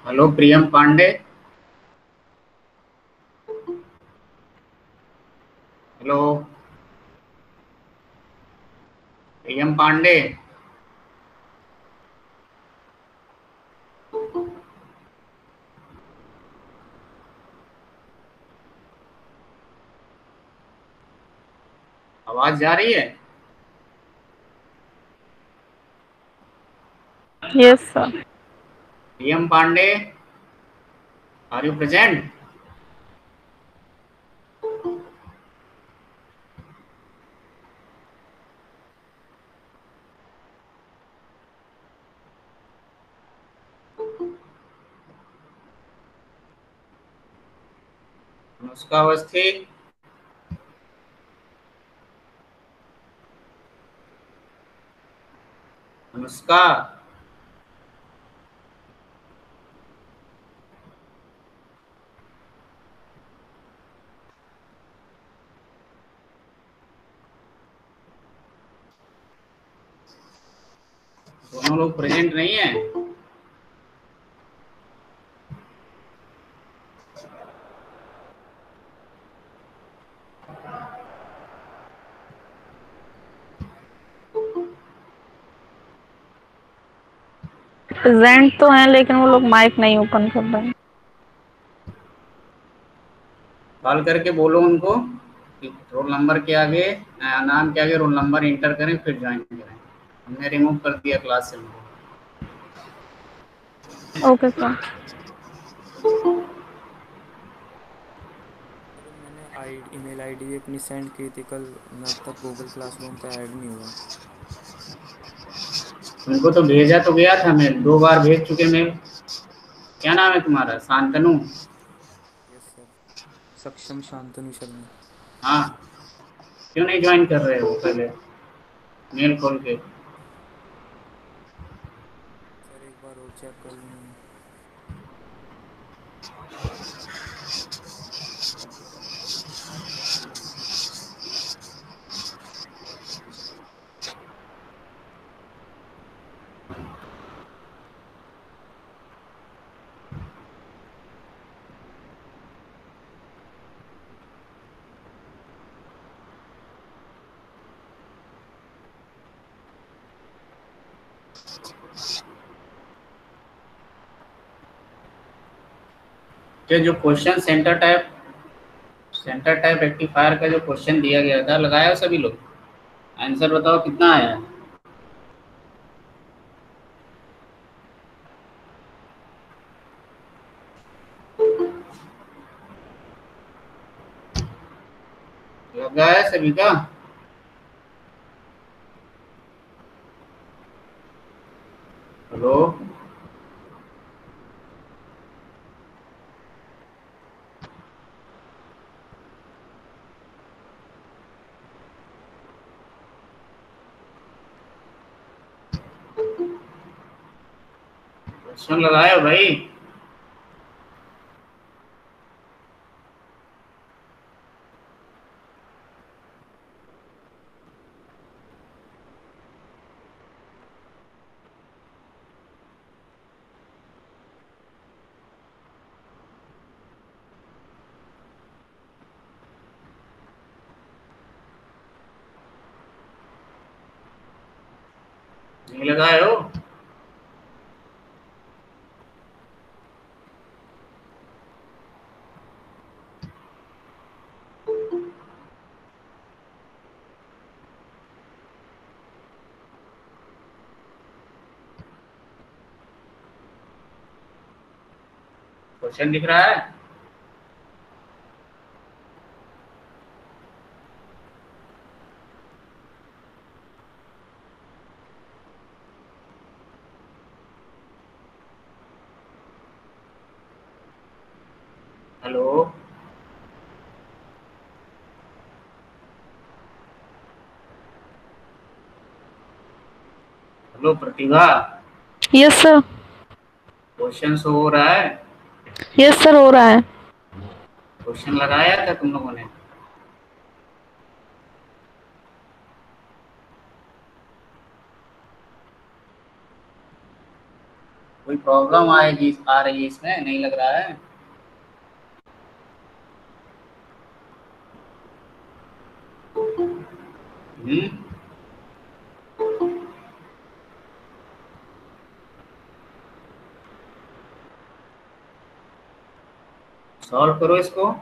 Hello Priyam Pandey. Hello Priyam Pandey. आवाज जा रही है? Yes, sir. Priyam Pandey, are you present? Anushka Awasthi. Anushka. दोनों लोग प्रेजेंट नहीं है। प्रेजेंट तो हैं लेकिन वो लोग माइक नहीं ओपन कर रहे हैं। कॉल करके बोलो उनको कि रोल नंबर के आगे नाम के आगे रोल नंबर इंटर करें फिर ज्वाइन करें। हमने रिमूव कर दिया क्लास से उनको। Okay sir. सर मैंने ईमेल आईडी अपनी सेंड की थी कल, मैं अब तक गूगल क्लासरूम पे ऐड नहीं हुआ। उनको तो भेजा तो गया था मेल, 2 बार भेज चुके मेल। क्या नाम है तुम्हारा? शांतनु? यस सर, सक्षम शांतनु शर्मा। हाँ। क्यों नहीं ज्वाइन कर रहे हो पहले मेल खोल के? सर एक बार और चेक कर लूँगा। कि जो क्वेश्चन सेंटर टाइप रेक्टिफायर का जो क्वेश्चन दिया गया था, लगाया सभी लोग? आंसर बताओ कितना आया? लगाया सभी का? हेलो। क्वेश्चन लगाया भाई? नहीं लगाए हो? क्वेश्चन दिख रहा है? Hello. Hello Pratibha. Yes sir. Question show हो रहा है? यस सर, हो रहा है। क्वेश्चन लगाया था तुम लोगों ने? कोई प्रॉब्लम आएगी आ रही है इसमें, नहीं लग रहा है? हम्म, सॉल्व करो इसको।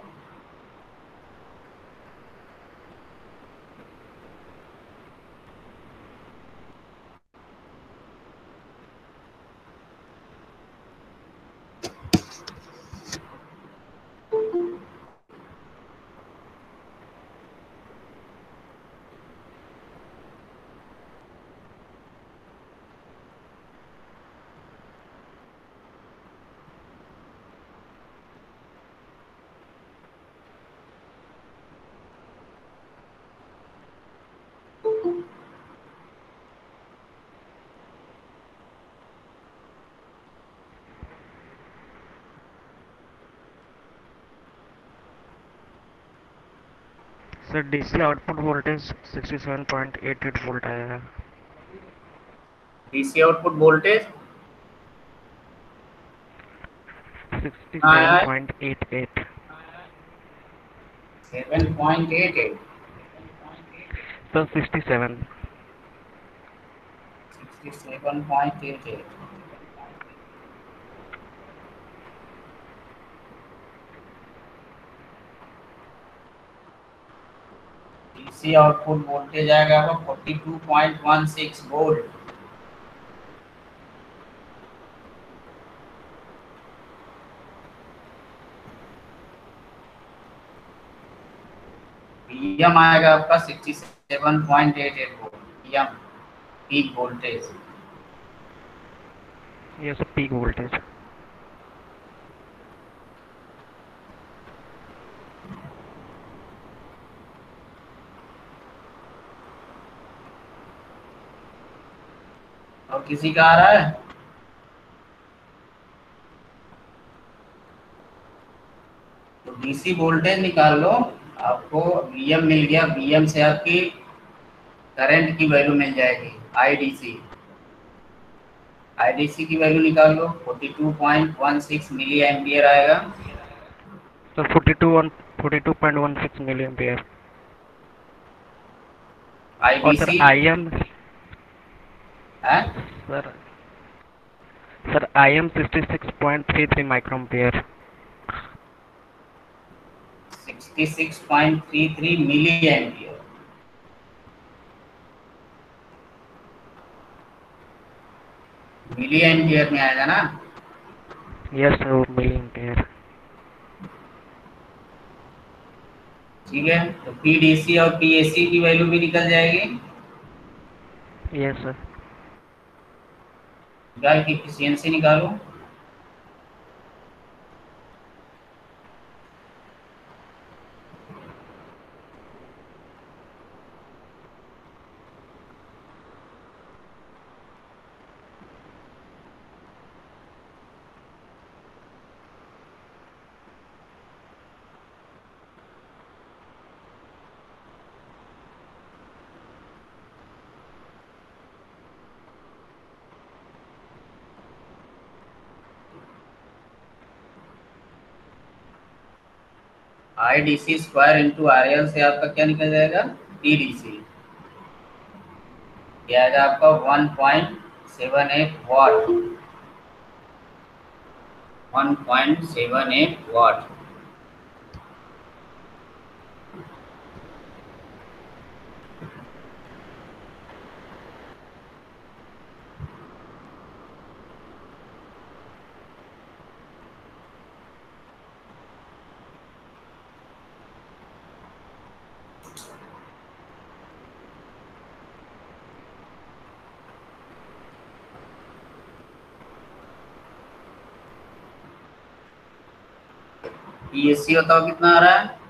Sir DC output voltage 67.88 volt आया है। डीसी आउटपुट वोल्टेज आया है 67.88। 7.88। सर 67। 67.88। डीसी आउटपुट वोल्टेज आएगा आपका 42.16 वोल्ट। पीएम आएगा आपका 67.88 वोल्ट पीएम, पीक वोल्टेज। ये सब पीक वोल्टेज। और किसी का आ रहा है? तो डीसी वोल्टेज निकाल लो, आपको वीएम मिल गया, वीएम से आपकी करंट की वैल्यू मिल जाएगी। आईडीसी, आईडीसी की वैल्यू निकाल लो, 42.16 मिली एम्पियर आएगा। Sir 42.16 milli ampere. और सर आईडीसी आईएम है sir sir IM 66.33 microampere. 66.33 milli ampere. Milli ampere में आएगा ना? यस सर, वो मिली एम्पियर। ठीक है, तो पीडीसी और पीएसी की वैल्यू भी निकल जाएगी। Yes sir. निकाल की एफिशिएंसी निकालो। आईडीसी स्क्वायर इंटू आरएल से आपका क्या निकल जाएगा? टीडीसी। क्या आएगा आपका? 1.78 वाट। 1.78 वाट। पीएससी बताओ कितना आ रहा है?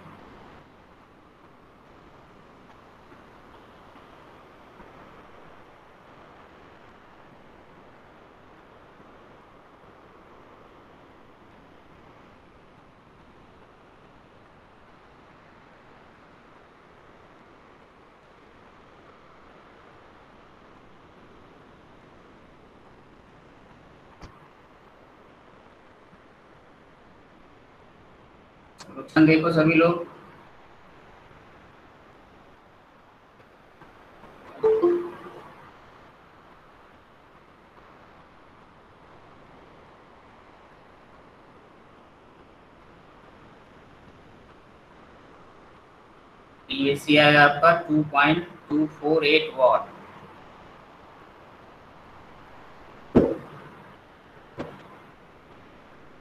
सोल्यूशन देखो सभी लोग। EAC आएगा आपका 2.248 वॉट।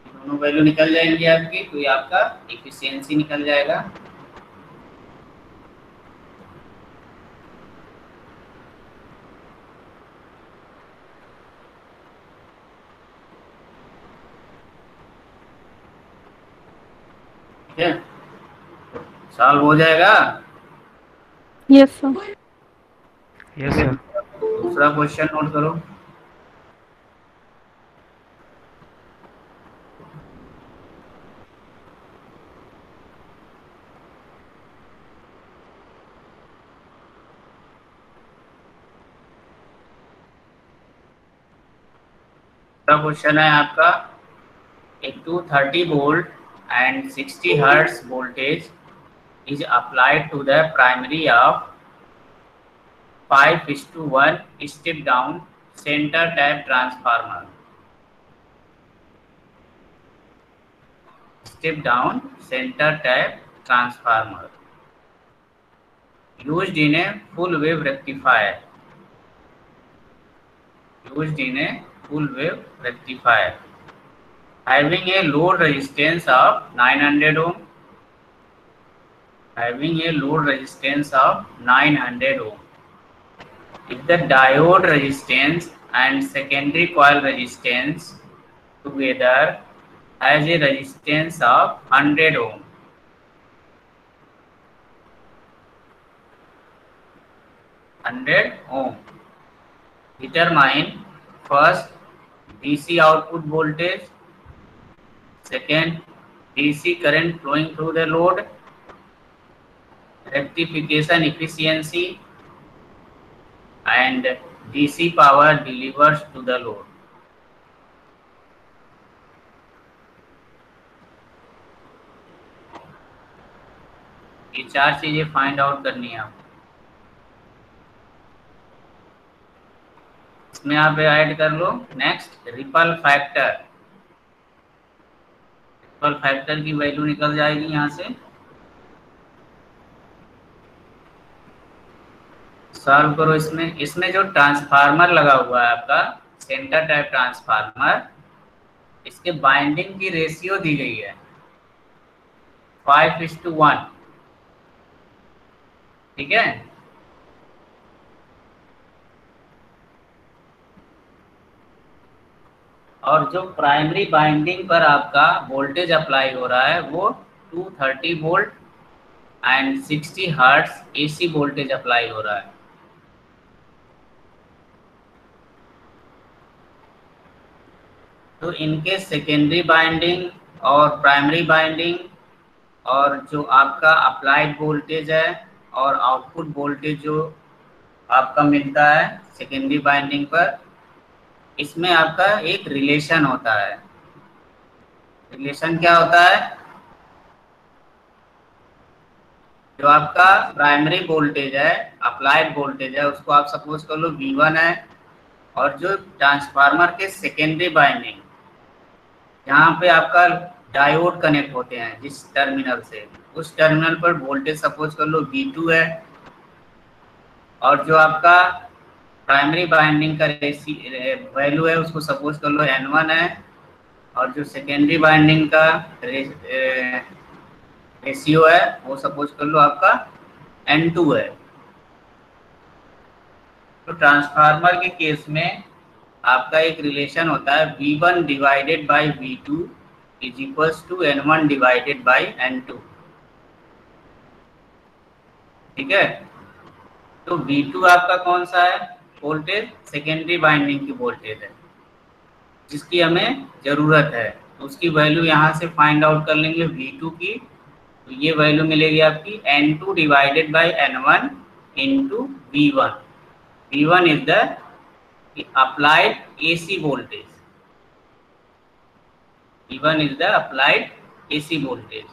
दोनों वैल्यू निकल जाएंगी आपकी, तो ये आपका एफिशिएंसी निकल जाएगा। ठीक है, सॉल्व हो जाएगा। Yes sir. Yes sir. दूसरा क्वेश्चन नोट करो। क्वेश्चन है आपका, a 230 volt and 60 hertz voltage is applied to the primary of 5:1 step down center tap transformer. Step down center tap transformer used in a full wave rectifier. Used in a full wave rectifier having a load resistance of 900 ohm. Having a load resistance of 900 ohm. If the diode resistance and secondary coil resistance together has a resistance of 100 ohm. 100 ohm. Determine first DC output voltage, second DC current flowing through the load, rectification efficiency, and DC power delivered to the load. ये चार चीजें find out करनी है आपको। इसमें आप add कर लो next ripple factor. Ripple factor की वैल्यू निकल जाएगी यहाँ से। सॉल्व करो इसमें। इसमें जो ट्रांसफार्मर लगा हुआ है आपका सेंटर टाइप ट्रांसफार्मर, इसके बाइंडिंग की रेशियो दी गई है 5:1। ठीक है, और जो प्राइमरी बाइंडिंग पर आपका वोल्टेज अप्लाई हो रहा है वो 230 volt and 60 hertz AC voltage apply हो रहा है। तो इनके सेकेंडरी बाइंडिंग और प्राइमरी बाइंडिंग और जो आपका अप्लाइड वोल्टेज है और आउटपुट वोल्टेज जो आपका मिलता है सेकेंडरी बाइंडिंग पर, इसमें आपका एक रिलेशन होता है। रिलेशन क्या होता है? जो आपका प्राइमरी वोल्टेज है, अप्लाइड वोल्टेज है, उसको आप सपोज कर लो V1 है, और जो ट्रांसफार्मर के सेकेंडरी बाइंडिंग यहाँ पे आपका डायोड कनेक्ट होते हैं जिस टर्मिनल से, उस टर्मिनल पर वोल्टेज सपोज कर लो V2 है, और जो आपका प्राइमरी बाइंडिंग का वैल्यू है उसको सपोज कर लो N1 है, और जो सेकेंडरी बाइंडिंग का रेशियो है वो सपोज कर लो आपका N2 है। तो ट्रांसफार्मर के केस में आपका एक रिलेशन होता है V1 divided by V2 is equals to N1 divided by N2। ठीक है, तो V2 आपका कौन सा है वोल्टेज? सेकेंडरी बाइंडिंग की वोल्टेज है जिसकी हमें जरूरत है, तो उसकी वैल्यू यहाँ से फाइंड आउट कर लेंगे V2 की। तो ये वैल्यू मिलेगी आपकी N2 divided by N1 into V1। V1 is the applied AC voltage. V1 is the applied AC voltage.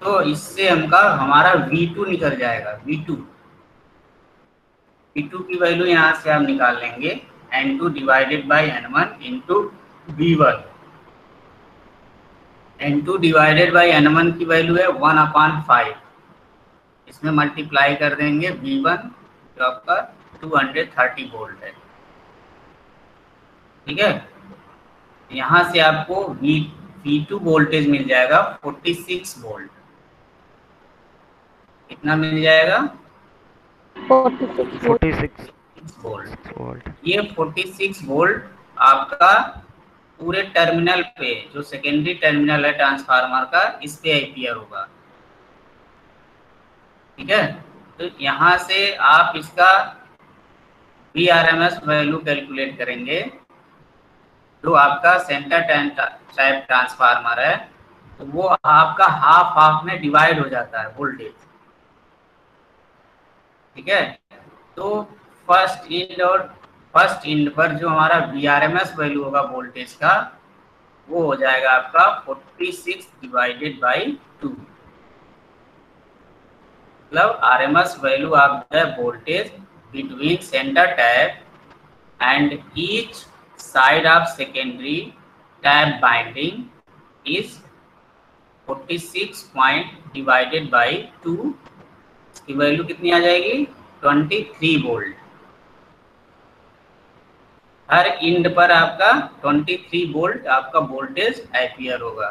तो इससे हमारा V2 निकल जाएगा। V2 की वैल्यू यहाँ से आप निकाल लेंगे, N2 divided by N1 into V1। N2 divided by N1 की वैल्यू है 1/5, इसमें मल्टीप्लाई कर देंगे V1 जो आपका 230 वोल्ट है। ठीक है, यहाँ से आपको V2 वोल्टेज मिल जाएगा 46 वोल्ट। कितना मिल जाएगा? 46 वोल्ट। 46 वोल्ट। वोल्ट। ये 46 वोल्ट आपका पूरे टर्मिनल पे, जो सेकेंडरी टर्मिनल है ट्रांसफार्मर का, इस पे एम्पियर होगा। ठीक है, तो यहाँ से आप इसका VRMS वैल्यू कैलकुलेट करेंगे। जो आपका सेंटर टाइप ट्रांसफार्मर है, तो वो आपका हाफ हाफ में डिवाइड हो जाता है वोल्टेज। ठीक है, तो फर्स्ट इंड पर जो हमारा VRMS वैल्यू होगा वोल्टेज का, वो हो जाएगा आपका 46 डिवाइडेड बाई 2। मतलब RMS value of the voltage between centre tap and each side of secondary tap binding is 46 point divided by 2। इसकी वैल्यू कितनी आ जाएगी? 23 वोल्ट। हर इंड पर आपका 23 वोल्ट आपका वोल्टेज एम्पियर होगा।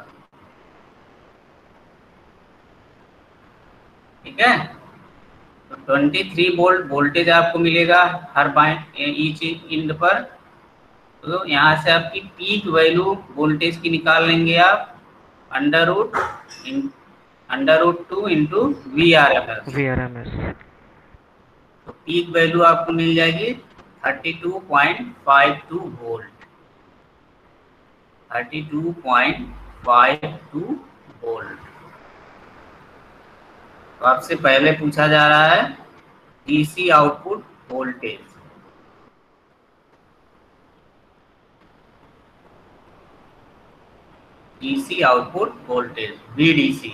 ठीक है, तो 23 वोल्ट वोल्टेज आपको मिलेगा हर ईच इंड पर। तो यहाँ से आपकी पीक वैल्यू वोल्टेज की निकाल लेंगे आप, √2 इंटू VRMS। तो पीक वैल्यू आपको मिल जाएगी 32.52 वोल्ट। 32.52 वोल्ट। तो आपसे पहले पूछा जा रहा है DC output voltage. DC output voltage VDC।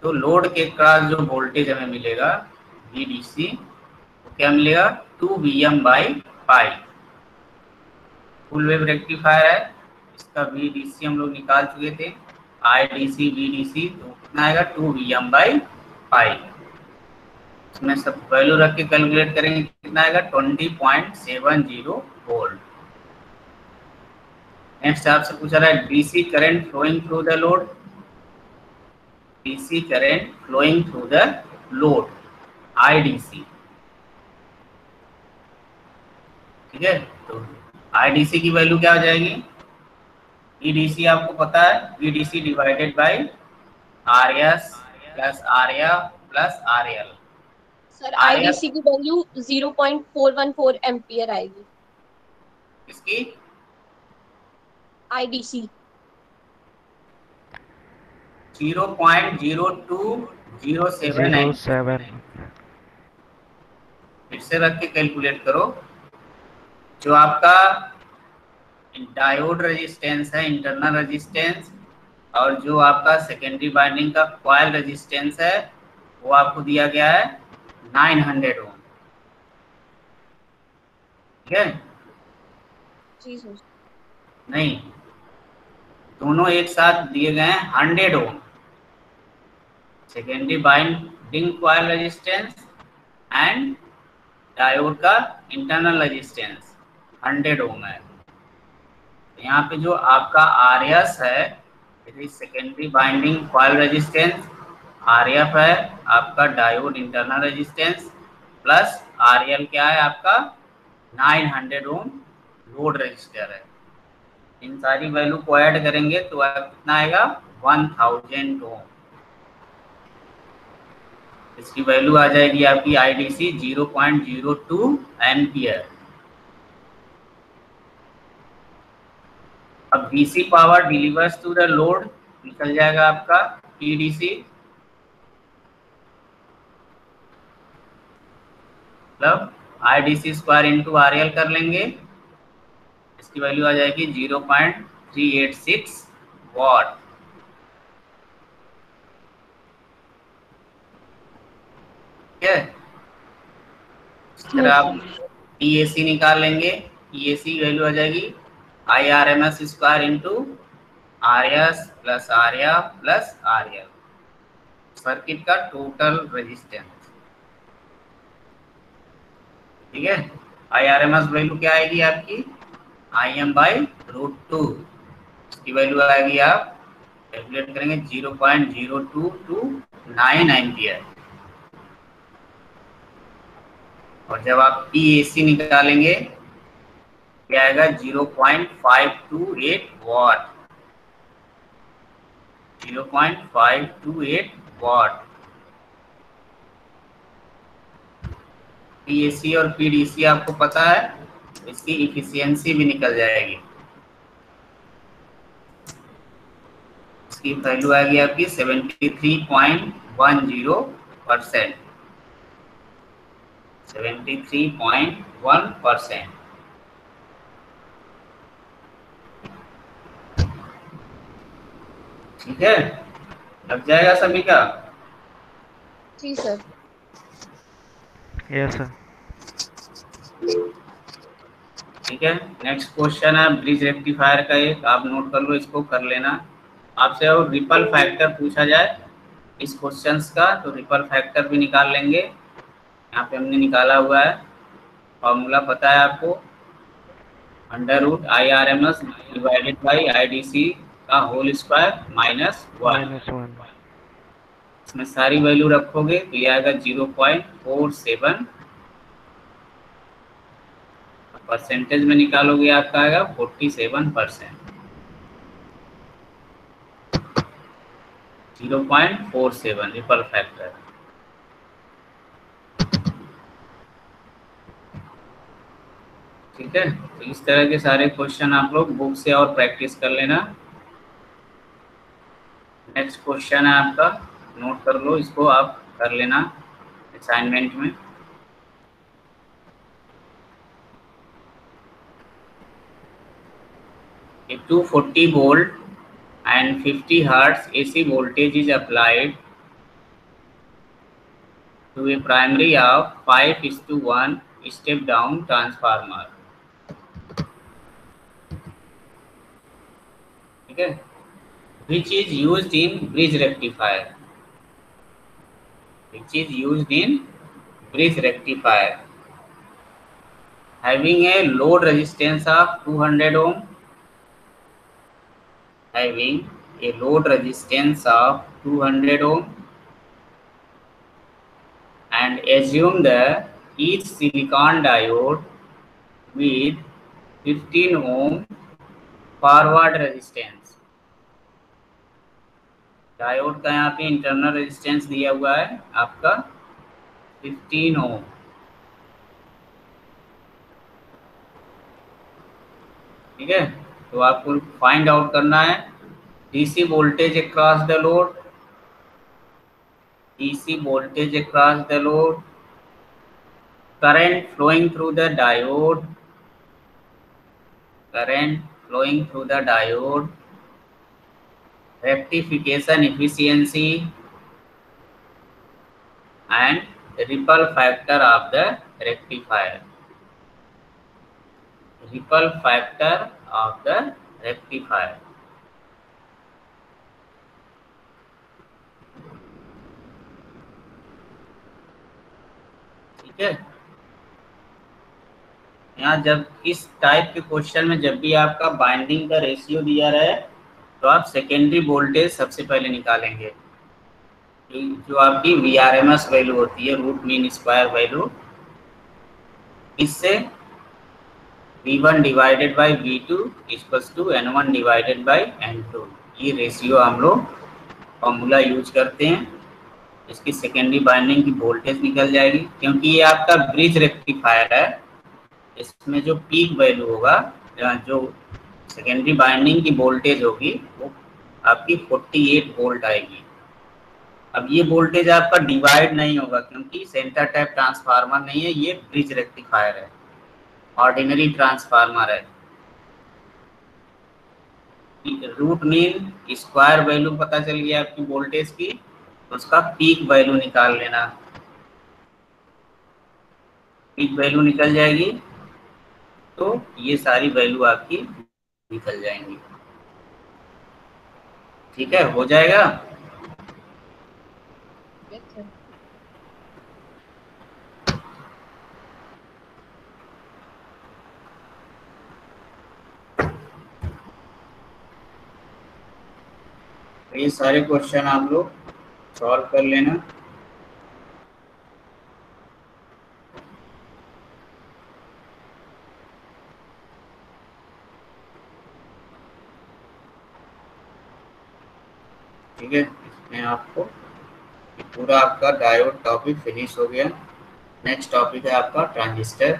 तो लोड के क्रॉस जो वोल्टेज हमें मिलेगा VDC, तो क्या मिलेगा? 2Vm/5। फुल वेव रेक्टिफायर है, इसका VDC हम लोग निकाल चुके थे, IDC VDC, तो कितना आएगा? 2Vm/5। इसमें सब वैल्यू रख के कैलकुलेट करेंगे, कितना आएगा? 20.70 वोल्ट। नेक्स्ट आपसे पूछा रहा है DC current flowing through the load. DC current flowing through the load, IDC। ठीक है, तो IDC की वैल्यू क्या हो जाएगी? EDC आपको पता है, VDC divided by RS plus RA plus RL। Sir IDC की वैल्यू 0.414 एम्पियर आएगी। इसकी IDC 0.0207। फिर से रख के कैलकुलेट करो। जो आपका डायोड रेजिस्टेंस है, इंटरनल रेजिस्टेंस, और जो आपका सेकेंडरी बाइंडिंग का कॉइल रेजिस्टेंस है, वो आपको दिया गया है 900 ओम। ठीक है, जी सर। नहीं, दोनों एक साथ दिए गए हैं 100 ohm. Secondary binding coil resistance and diode का इंटरनल रेजिस्टेंस 100 ओम है। यहाँ पे जो आपका RS है, secondary binding coil resistance, RF है आपका diode internal resistance, plus RL क्या है आपका 900 ओम लोड रजिस्टर है। इन सारी वैल्यू को ऐड करेंगे तो कितना आएगा? 1000 ओम। इसकी वैल्यू आ जाएगी आपकी IDC 0.02 एम्पियर। अब DC power delivers to the load निकल जाएगा आपका PDC, मतलब IDC स्क्वायर इंटू RL कर लेंगे। इसकी वैल्यू आ जाएगी 0.386 वॉट। है। इस तरह आप PAC निकाल लेंगे। PAC की वैल्यू आ जाएगी IRMS square into RS plus RA plus RL, circuit का टोटल रेजिस्टेंस। ठीक है, IRMS वैल्यू क्या आएगी आपकी Im/√2, इसकी वैल्यू आएगी, आप कैलकुलेट करेंगे 0.0229 एम्पियर। और जब आप PAC निकालेंगे क्या आएगा 0.528 वाट, 0.528 वाट। PAC और PDC आपको पता है, इसकी इफिशियंसी भी निकल जाएगी। इसकी वैल्यू आएगी आपकी 73.10%, 73.1%। ठीक है, लग जाएगा सभी का। जी सर। Yes sir. ठीक है, नेक्स्ट क्वेश्चन है ब्रिज रेक्टिफायर का, एक आप नोट कर लो, इसको कर लेना। आपसे और रिपल फैक्टर पूछा जाए इस क्वेश्चंस का तो रिपल फैक्टर भी निकाल लेंगे। यहाँ पे हमने निकाला हुआ है, फॉर्मूला पता है आपको, √IRMS डिवाइडेड बाई IDC का होल स्क्वायर -1। इसमें सारी वैल्यू रखोगे तो ये आएगा 0.47, परसेंटेज में निकालोगे आपका आएगा 47%, 0.47 रिपल फैक्टर। ठीक है, तो इस तरह के सारे क्वेश्चन आप लोग बुक से और प्रैक्टिस कर लेना। नेक्स्ट क्वेश्चन है आपका, नोट कर लो, इसको आप कर लेना असाइनमेंट में। A 240 volt and 50 hertz AC voltage is applied to a primary of 5:1 step down transformer. ठीक है, which is used in bridge rectifier, which is used in bridge rectifier, having a load resistance of 200 ohm, having a load resistance of 200 ohm, and assume that each silicon diode with 15 ohm forward resistance. Diode का यहाँ पे internal resistance दिया हुआ है आपका 15 ओम। ठीक है, तो आपको फाइंड आउट करना है DC voltage across the load, DC voltage across the load, current flowing through the diode, current flowing through the diode, rectification efficiency, and ripple factor of the rectifier, ripple factor of the rectifier। ठीक है, यहाँ जब इस type के question में जब भी आपका बाइंडिंग का रेशियो दिया रहे तो आप सेकेंडरी वोल्टेज सबसे पहले निकालेंगे, जो आपकी VRMS वैल्यू होती है, रूट मीन स्क्वायर वैल्यू। इससे V1 divided by V2 equals to N1 divided by N2, ये रेशियो हम लोग फॉर्मूला यूज करते हैं। इसकी सेकेंडरी बाइंडिंग की वोल्टेज निकल जाएगी, क्योंकि ये आपका ब्रिज रेक्टिफायर है। इसमें जो पीक वैल्यू होगा, जो सेकेंडरी बाइंडिंग की वोल्टेज होगी वो आपकी 48 वोल्ट आएगी। अब ये वोल्टेज आपका डिवाइड नहीं होगा क्योंकि सेंटर टाइप ट्रांसफार्मर नहीं है, ये ब्रिज रेक्टिफायर है, ऑर्डिनरी ट्रांसफार्मर है। रूट मीन स्क्वायर वैल्यू पता चल गया आपकी वोल्टेज की, तो उसका पीक वैल्यू निकाल लेना। पीक वैल्यू निकल जाएगी, तो ये सारी वैल्यू आपकी निकल जाएंगी। ठीक है, हो जाएगा। Yes, sir. ये सारे क्वेश्चन आप लोग सॉल्व कर लेना। ठीक है, इसमें आपको पूरा आपका डायोड टॉपिक फिनिश हो गया। नेक्स्ट टॉपिक है आपका ट्रांजिस्टर।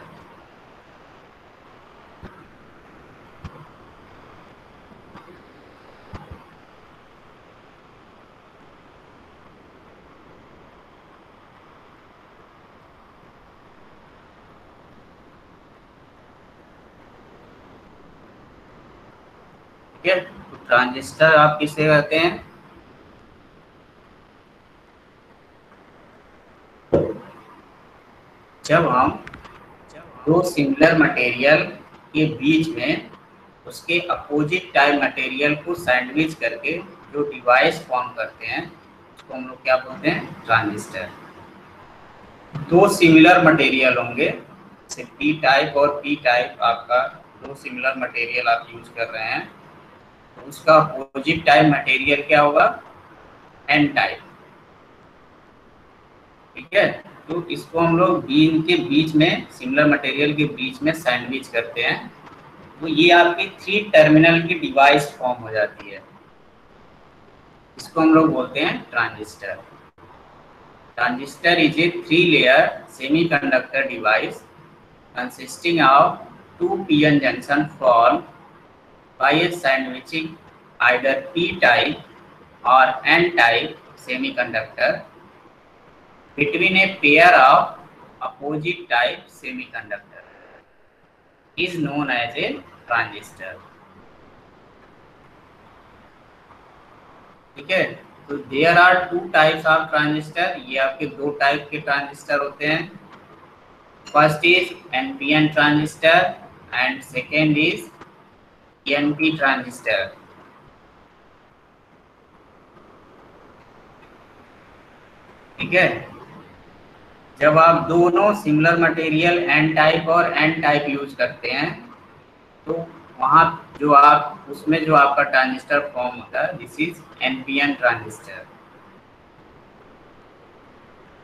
ठीक है, तो ट्रांजिस्टर आप किसे कहते हैं? जब हम दो सिमिलर मटेरियल के बीच में उसके अपोजिट टाइप मटेरियल को सैंडविच करके जो डिवाइस फॉर्म करते हैं उसको हम लोग क्या बोलते हैं? ट्रांजिस्टर। दो सिमिलर मटेरियल होंगे, जैसे पी टाइप और पी टाइप, आपका दो सिमिलर मटेरियल आप यूज कर रहे हैं, तो उसका अपोजिट टाइप मटेरियल क्या होगा? N type. ठीक है, तो इसको हम लोग बीम के बीच में, सिमिलर मटेरियल के बीच में सैंडविच करते हैं, तो ये आपकी 3 टर्मिनल की डिवाइस फॉर्म हो जाती है। इसको हम लोग बोलते हैं transistor. Transistor is a 3-layer semiconductor device consisting of 2 p-n junction formed by a sandwiching either p-type or n-type semiconductor between a pair of opposite type semiconductor is known as a transistor. ठीक है, तो there are 2 types of transistor. ये आपके 2 type के transistor होते हैं। First is NPN transistor and second is NP transistor. ठीक है, जब आप दोनों सिमिलर मटेरियल एन टाइप और एन टाइप यूज करते हैं, तो वहाँ जो आप उसमें जो आपका ट्रांजिस्टर फॉर्म होता है, दिस इज एनपीएन ट्रांजिस्टर।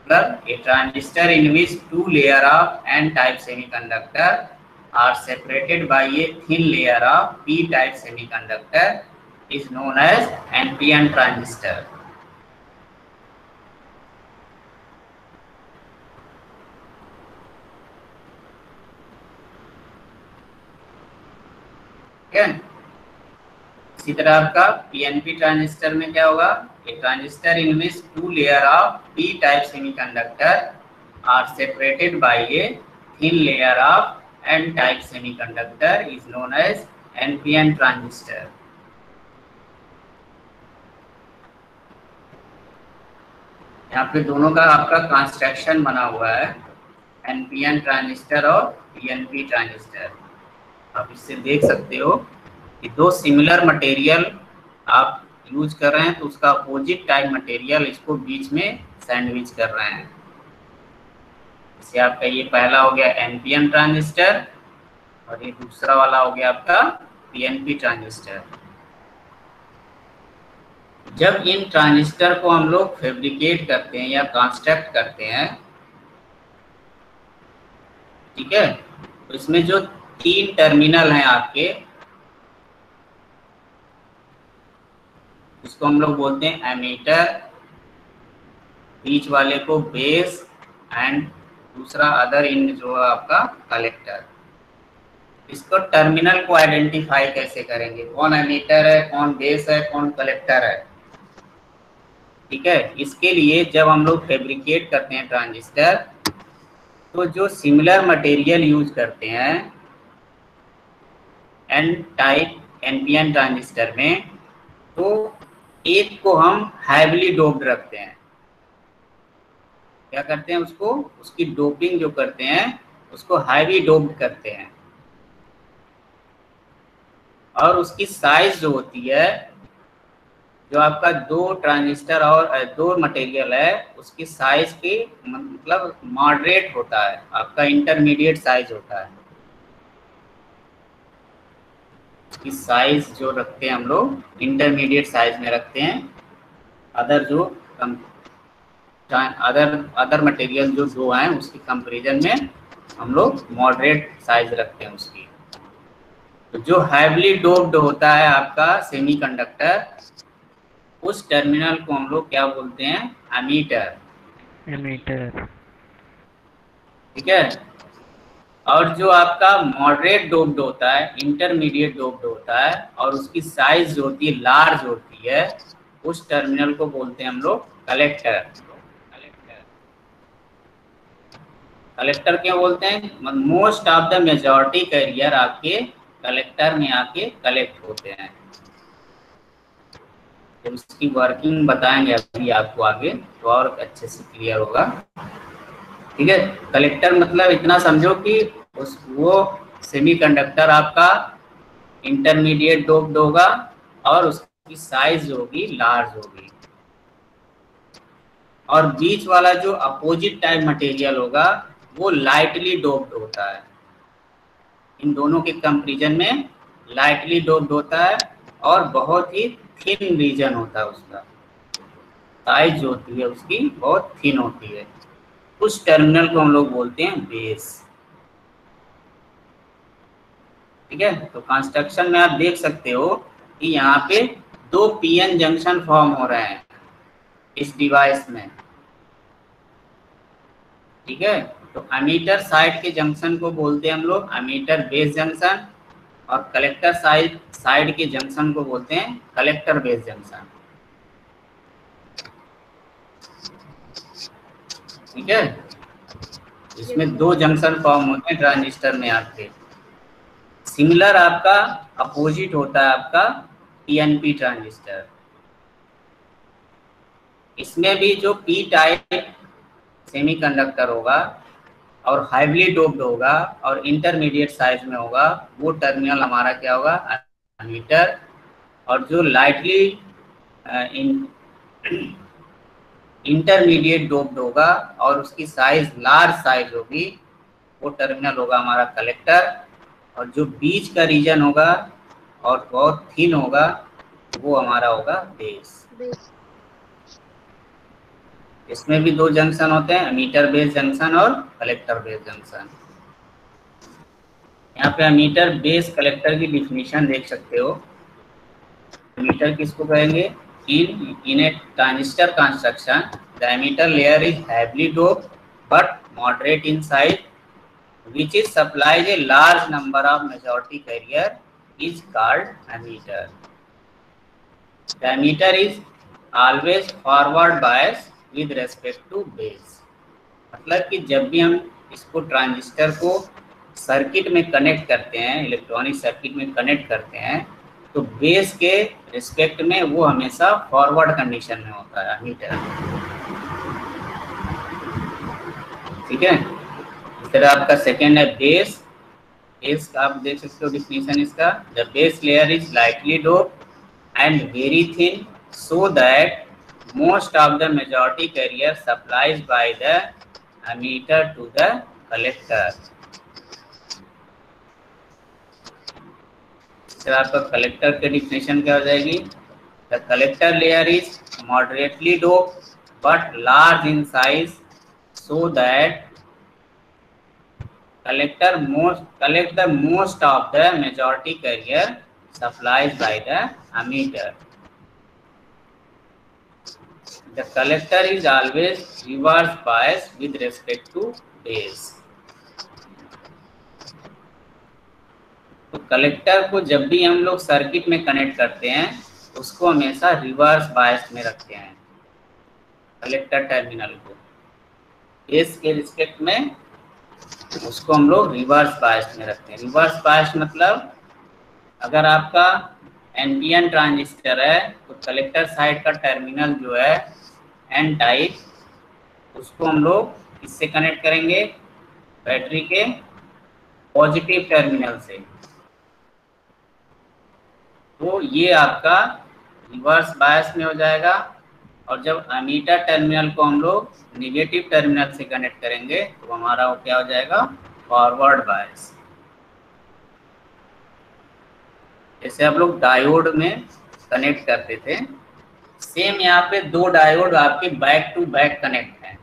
मतलब a transistor in which 2 layer of N type semiconductor are separated by a thin layer of P type semiconductor is known as NPN transistor. इसी तरह आपका पीएनपी ट्रांजिस्टर में क्या होगा? A transistor in which 2 layer of P type semiconductor are separated by a thin layer of N type semiconductor is known as NPN transistor. यहाँ पे दोनों का आपका कंस्ट्रक्शन बना हुआ है, एनपीएन ट्रांजिस्टर और पीएनपी ट्रांजिस्टर। आप इससे देख सकते हो कि 2 सिमिलर मटेरियल आप यूज कर रहे हैं, तो उसका अपोजिट टाइप मटेरियल इसको बीच में सैंडविच कर रहे हैं। जैसे आपका ये पहला हो गया एनपीएन ट्रांजिस्टर और ये दूसरा वाला हो गया आपका पीएनपी ट्रांजिस्टर। जब इन ट्रांजिस्टर को हम लोग फैब्रिकेट करते हैं या कंस्ट्रक्ट करते हैं, ठीक है, तो इसमें जो 3 टर्मिनल हैं आपके, इसको हम लोग बोलते हैं एमीटर, बीच वाले को बेस एंड दूसरा अदर इन जो है आपका कलेक्टर। इसको टर्मिनल को आइडेंटिफाई कैसे करेंगे? कौन एमीटर है, कौन बेस है, कौन कलेक्टर है? ठीक है, इसके लिए जब हम लोग फैब्रिकेट करते हैं ट्रांजिस्टर, तो जो सिमिलर मटेरियल यूज करते हैं एन टाइप एनपीएन ट्रांजिस्टर में, तो एक को हम हैवीली डोप्ड रखते हैं। क्या करते हैं उसको? उसकी डोपिंग जो करते हैं उसको हैवी डोप्ड करते हैं। और उसकी साइज जो होती है, जो आपका दो ट्रांजिस्टर और दो मटेरियल है, उसकी साइज की मतलब मॉडरेट होता है, आपका इंटरमीडिएट साइज होता है। इसकी साइज जो रखते हैं हम लोग इंटरमीडिएट साइज में रखते हैं। अदर जो अदर मटेरियल जो दो हैं उसकी कंपैरिजन में हम लोग मॉडरेट साइज रखते हैं उसकी। तो जो हैवली डोप्ड होता है आपका सेमीकंडक्टर, उस टर्मिनल को हम लोग क्या बोलते हैं? एमीटर। एमीटर। ठीक है। और जो आपका मॉडरेट डोप्ड होता है, इंटरमीडिएट डोप्ड होता है और उसकी साइज जो होती है लार्ज होती है, उस टर्मिनल को बोलते हैं हम लोग कलेक्टर। कलेक्टर क्यों बोलते हैं? Most of the majority carrier आपके कलेक्टर में आके कलेक्ट होते हैं। तो उसकी वर्किंग बताएंगे अभी आपको आगे, तो और अच्छे से क्लियर होगा। ठीक है। कलेक्टर मतलब इतना समझो कि वो सेमीकंडक्टर आपका इंटरमीडिएट डोप्ड होगा और उसकी साइज जो होगी लार्ज होगी। और बीच वाला जो अपोजिट टाइप मटेरियल होगा वो लाइटली डोप्ड होता है। इन दोनों के कंपैरिजन में लाइटली डोप्ड होता है और बहुत ही थिन रीजन होता है उसका। साइज जो होती है उसकी बहुत थिन होती है। उस टर्मिनल को हम लोग बोलते हैं बेस। ठीक है। तो कंस्ट्रक्शन में आप देख सकते हो कि यहाँ पे दो पीएन जंक्शन फॉर्म हो रहे हैं इस डिवाइस में। ठीक है। तो एमीटर साइड के जंक्शन को बोलते हैं हम लोग एमीटर बेस जंक्शन, और कलेक्टर साइड के जंक्शन को बोलते हैं कलेक्टर बेस जंक्शन। ठीक है। इसमें दो जंक्शन फॉर्म होते हैं ट्रांजिस्टर में आपके। सिमिलर आपका अपोजिट होता है आपका पीएनपी ट्रांजिस्टर। इसमें भी जो पी टाइप सेमीकंडक्टर होगा और हाईली डोप्ड होगा और इंटरमीडिएट साइज में होगा, वो टर्मिनल हमारा क्या होगा? एमीटर। और जो लाइटली इंटरमीडिएट डोप्ड होगा और उसकी साइज लार्ज साइज होगी, वो टर्मिनल होगा हमारा कलेक्टर। और जो बीच का रीजन होगा और बहुत थिन होगा, वो हमारा होगा बेस। इसमें भी दो जंक्शन होते हैं, एमीटर बेस जंक्शन और कलेक्टर बेस जंक्शन। यहाँ पे एमीटर बेस कलेक्टर की डिफिनीशन देख सकते हो। एमीटर किसको कहेंगे? in a transistor construction, the emitter layer is heavily doped but moderate in size, which is supplies a large number of majority carrier, is called emitter. The emitter is always forward bias with respect to base. मतलब कि जब भी हम इसको transistor को circuit में connect करते हैं, इलेक्ट्रॉनिक सर्किट में कनेक्ट करते हैं, तो बेस के रिस्पेक्ट में वो हमेशा फॉरवर्ड कंडीशन में होता है एमीटर। ठीक है। इस तरह आपका सेकेंड है बेस। बेस का आप देख सकते हो डिफिनीशन इसका, the base layer is lightly doped and very thin so that most of the majority carrier supplies by the emitter to the collector. आपका कलेक्टर के डिफिनेशन क्या हो जाएगी? The collector layer is moderately doped but large in size so that collect the most of the majority carrier supplied by the emitter. The collector is always reverse biased with respect to base. तो collector को जब भी हम लोग circuit में connect करते हैं, उसको हमेशा रिवर्स बायस में रखते हैं कलेक्टर टर्मिनल को। बेस के रिस्पेक्ट में उसको हम लोग रिवर्स बायस में रखते हैं। रिवर्स बायस मतलब अगर आपका एनपीएन ट्रांजिस्टर है तो कलेक्टर साइड का टर्मिनल जो है एन टाइप, उसको हम लोग इससे कनेक्ट करेंगे बैटरी के पॉजिटिव टर्मिनल से। तो ये आपका रिवर्स बायस में हो जाएगा। और जब एमीटर टर्मिनल को हम लोग निगेटिव टर्मिनल से कनेक्ट करेंगे तो हमारा वो क्या हो जाएगा, फॉरवर्ड बायस। जैसे आप लोग डायोड में कनेक्ट करते थे, सेम यहाँ पे दो डायोड आपके बैक टू बैक कनेक्ट हैं।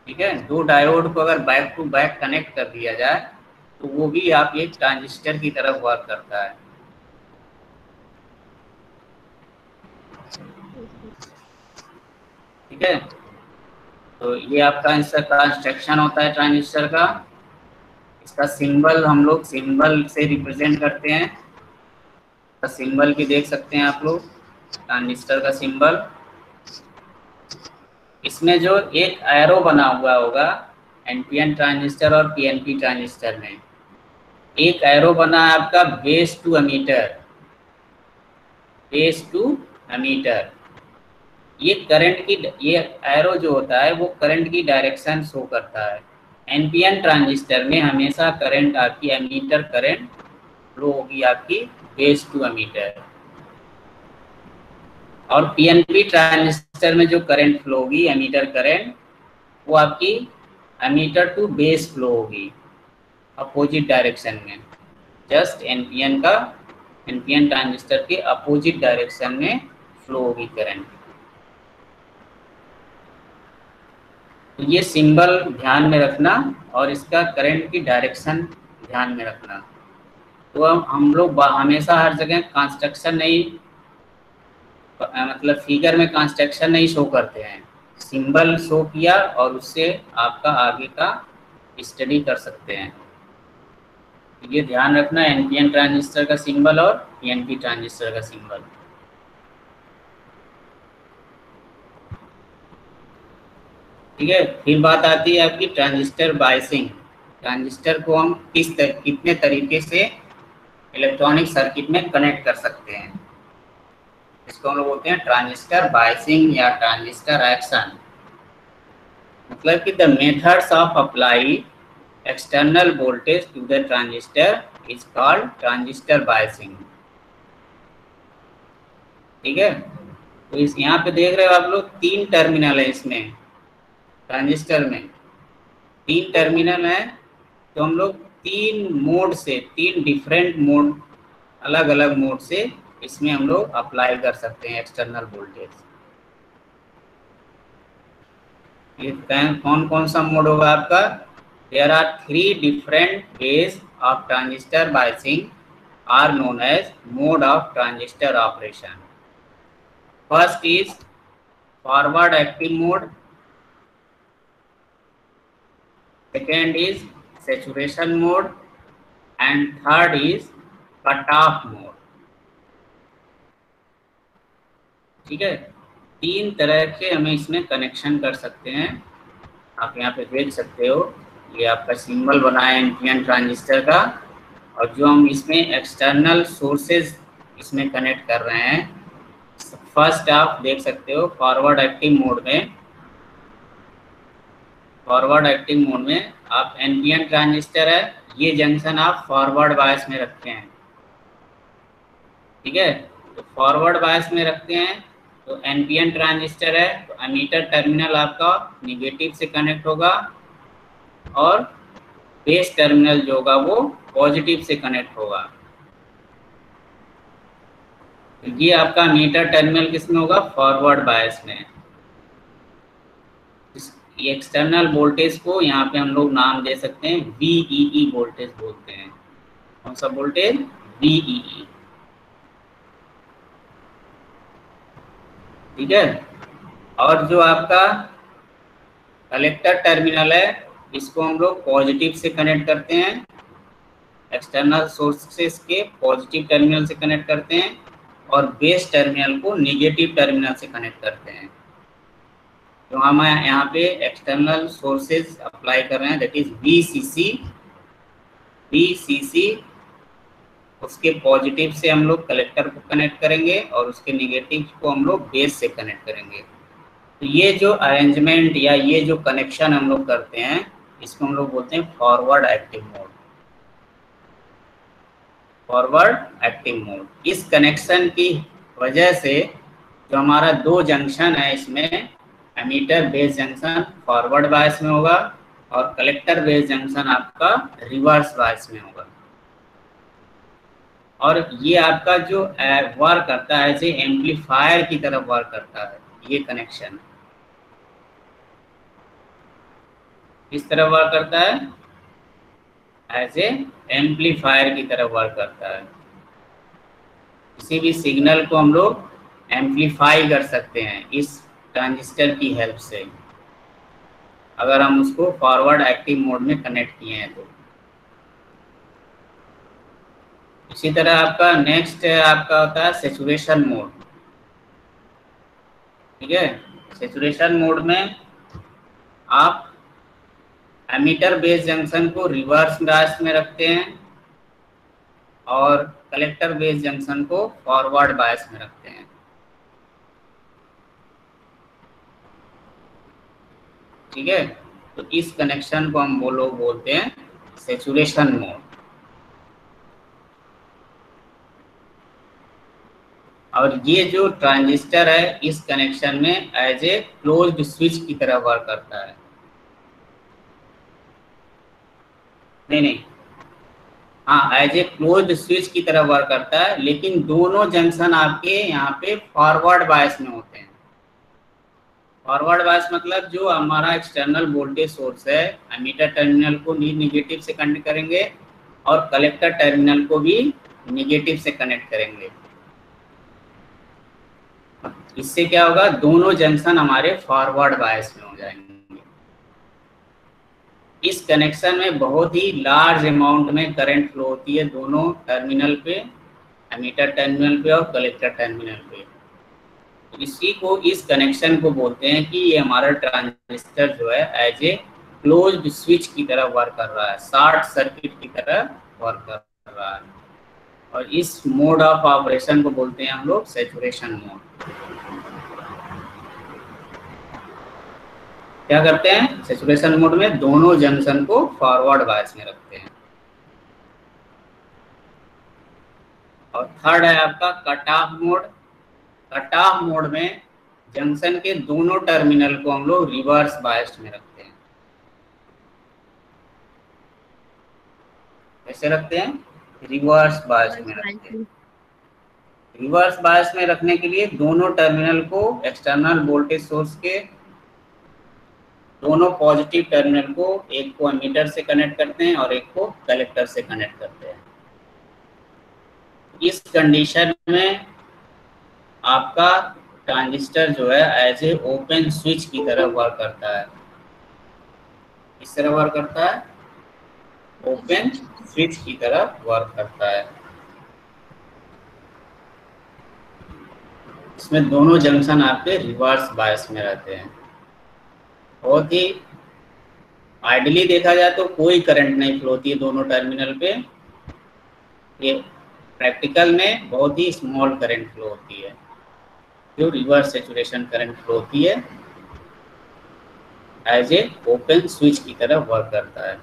ठीक है, दो डायोड को अगर बैक टू बैक कनेक्ट कर दिया जाए तो वो भी आप एक ट्रांजिस्टर की तरह वर्क करता है। ठीक है, तो ये आपका इसका कंस्ट्रक्शन होता है ट्रांजिस्टर का। इसका सिंबल हम लोग सिंबल से रिप्रेजेंट करते हैं। सिंबल की देख सकते हैं आप लोग, ट्रांजिस्टर का सिंबल। इसमें जो एक एरो बना हुआ होगा एनपीएन ट्रांजिस्टर और पीएनपी ट्रांजिस्टर में, एक एरो बना है आपका base to emitter, base to emitter. ये करंट की, ये एरो जो होता है वो करंट की डायरेक्शन शो करता है। एनपीएन ट्रांजिस्टर में हमेशा करंट आपकी एमीटर करंट फ्लो होगी आपकी बेस टू एमीटर, और पीएनपी ट्रांजिस्टर में जो करंट फ्लो होगी एमीटर करंट, वो आपकी एमीटर टू बेस फ्लो होगी अपोजिट डायरेक्शन में। जस्ट एनपीएन का, एनपीएन ट्रांजिस्टर के अपोजिट डायरेक्शन में फ्लो होगी करंट। तो ये सिंबल ध्यान में रखना और इसका करंट की डायरेक्शन ध्यान में रखना। तो हम लोग हमेशा हर जगह कंस्ट्रक्शन नहीं, मतलब फिगर में कंस्ट्रक्शन नहीं शो करते हैं, सिंबल शो किया और उससे आपका आगे का स्टडी कर सकते हैं। ये ध्यान रखना, एनपीएन ट्रांजिस्टर का सिंबल और पीएनपी ट्रांजिस्टर का सिंबल। ठीक है, फिर बात आती है आपकी ट्रांजिस्टर बायसिंग। ट्रांजिस्टर को हम कितने तरीके से इलेक्ट्रॉनिक सर्किट में कनेक्ट कर सकते हैं, इसको हम लोग बोलते हैं ट्रांजिस्टर बायसिंग या ट्रांजिस्टर एक्शन। मतलब कि the methods of apply external voltage to the transistor is called transistor biasing. ठीक है, तो इस यहाँ पे देख रहे हो आप लोग, तीन टर्मिनल है इसमें, ट्रांजिस्टर में तीन टर्मिनल है। तो हम लोग तीन मोड से, तीन डिफरेंट मोड, अलग अलग मोड से इसमें हम लोग अप्लाई कर सकते हैं एक्सटर्नल वोल्टेज। ये कौन कौन सा मोड होगा आपका? There are 3 different ways of transistor biasing are known as mode of transistor operation. First is forward active mode, second is saturation mode, and third is cutoff mode। ठीक है, तीन तरह के हमें इसमें कनेक्शन कर सकते हैं। आप यहाँ पे देख सकते हो, ये आपका सिंबल बना है एनपीएन ट्रांजिस्टर का, और जो हम इसमें एक्सटर्नल सोर्सेज इसमें कनेक्ट कर रहे हैं। फर्स्ट आप देख सकते हो फॉरवर्ड एक्टिव मोड में, फॉरवर्ड एक्टिव मोड में आप एनपीएन ट्रांजिस्टर है, ये जंक्शन आप फॉरवर्ड बायस में रखते हैं। ठीक है, तो फॉरवर्ड बायस में रखते हैं तो एनपीएन ट्रांजिस्टर है, तो एमीटर टर्मिनल आपका निगेटिव से कनेक्ट होगा और बेस टर्मिनल जो होगा वो पॉजिटिव से कनेक्ट होगा। तो ये आपका एमीटर टर्मिनल किसमें होगा? फॉरवर्ड बायस में। ये एक्सटर्नल वोल्टेज को यहाँ पे हम लोग नाम दे सकते हैं VEE वोल्टेज बोलते हैं। कौन सा वोल्टेज? VEE। ठीक है, और जो आपका कलेक्टर टर्मिनल है, इसको हम लोग पॉजिटिव से कनेक्ट करते हैं, एक्सटर्नल सोर्सेस के पॉजिटिव टर्मिनल से कनेक्ट करते हैं, और बेस टर्मिनल को नेगेटिव टर्मिनल से कनेक्ट करते हैं। तो हम यहाँ पे एक्सटर्नल सोर्सेज अप्लाई कर रहे हैं, दैट इज VCC। उसके पॉजिटिव से हम लोग कलेक्टर को कनेक्ट करेंगे और उसके नेगेटिव को हम लोग बेस से कनेक्ट करेंगे। तो ये जो अरेंजमेंट या ये जो कनेक्शन हम लोग करते हैं, इसको हम लोग बोलते हैं forward active mode. Forward active mode. इस कनेक्शन की वजह से जो हमारा दो जंक्शन है, इसमें emitter base junction forward bias में होगा और कलेक्टर बेस जंक्शन आपका रिवर्स बायस में होगा। और ये आपका जो वर्क करता है जो एम्पलीफायर की तरफ वर्क करता है, ये कनेक्शन किस तरह वर्क करता है? एज ए एम्पलीफायर की तरह वर्क करता है। किसी भी सिग्नल को हम लोग एम्पलीफाई कर सकते हैं इस ट्रांजिस्टर की हेल्प से, अगर हम उसको फॉरवर्ड एक्टिव मोड में कनेक्ट किए हैं तो। इसी तरह आपका नेक्स्ट आपका होता है सैचुरेशन मोड। ठीक है, सैचुरेशन मोड में आप एमीटर बेस जंक्शन को रिवर्स बायस में रखते हैं और कलेक्टर बेस जंक्शन को फॉरवर्ड बायस में रखते हैं। ठीक है, तो इस कनेक्शन को हम लोग बोलते हैं सैचुरेशन मोड। और ये जो ट्रांजिस्टर है इस कनेक्शन में एज ए क्लोज्ड स्विच की तरह वर्क करता है। नहीं, हाँ, एज ए क्लोज्ड स्विच की तरह वर्क करता है, लेकिन दोनों जंक्शन आपके यहाँ पे फॉरवर्ड बायस में होते हैं। फॉरवर्ड बायस मतलब जो हमारा एक्सटर्नल वोल्टेज सोर्स है, एमीटर टर्मिनल को निगेटिव से कनेक्ट करेंगे और कलेक्टर टर्मिनल को भी निगेटिव से कनेक्ट करेंगे। इससे क्या होगा, दोनों जंक्शन हमारे फॉरवर्ड बायस में हो जाएंगे। इस कनेक्शन में बहुत ही लार्ज अमाउंट में करंट फ्लो होती है दोनों टर्मिनल पे, एमीटर टर्मिनल पे और कलेक्टर टर्मिनल पे। इसी को, इस कनेक्शन को बोलते हैं कि ये हमारा ट्रांजिस्टर जो है एज ए क्लोज्ड स्विच की तरह वर्क कर रहा है, शॉर्ट सर्किट की तरह वर्क कर रहा है। और इस मोड ऑफ ऑपरेशन को बोलते हैं हम लोग सैचुरेशन मोड। क्या करते हैं सैचुरेशन मोड में? दोनों जंक्शन को फॉरवर्ड बायस में रखते हैं। और थर्ड है आपका cut off mode. Cut off mode में जंक्शन के दोनों टर्मिनल को हम लोग रिवर्स बायस में रखते हैं। कैसे रखते हैं? रिवर्स बायस में रखते हैं। रिवर्स बायस में रखने के लिए दोनों टर्मिनल को एक्सटर्नल वोल्टेज सोर्स के दोनों पॉजिटिव टर्मिनल को, एक को एमीटर से कनेक्ट करते हैं और एक को कलेक्टर से कनेक्ट करते हैं। इस कंडीशन में आपका ट्रांजिस्टर जो है एज ए ओपन स्विच की तरह वर्क करता है। किस तरह वर्क करता है? ओपन स्विच की तरह वर्क करता है। इसमें दोनों जंक्शन आपके रिवर्स बायस में रहते हैं। बहुत ही आइडियली देखा जाए तो कोई करंट नहीं फ्लो होती है दोनों टर्मिनल पे। ये प्रैक्टिकल में बहुत ही स्मॉल करंट फ्लो होती है, जो रिवर्स सैचुरेशन करंट फ्लो होती है, एज ए ओपन स्विच की तरह वर्क करता है।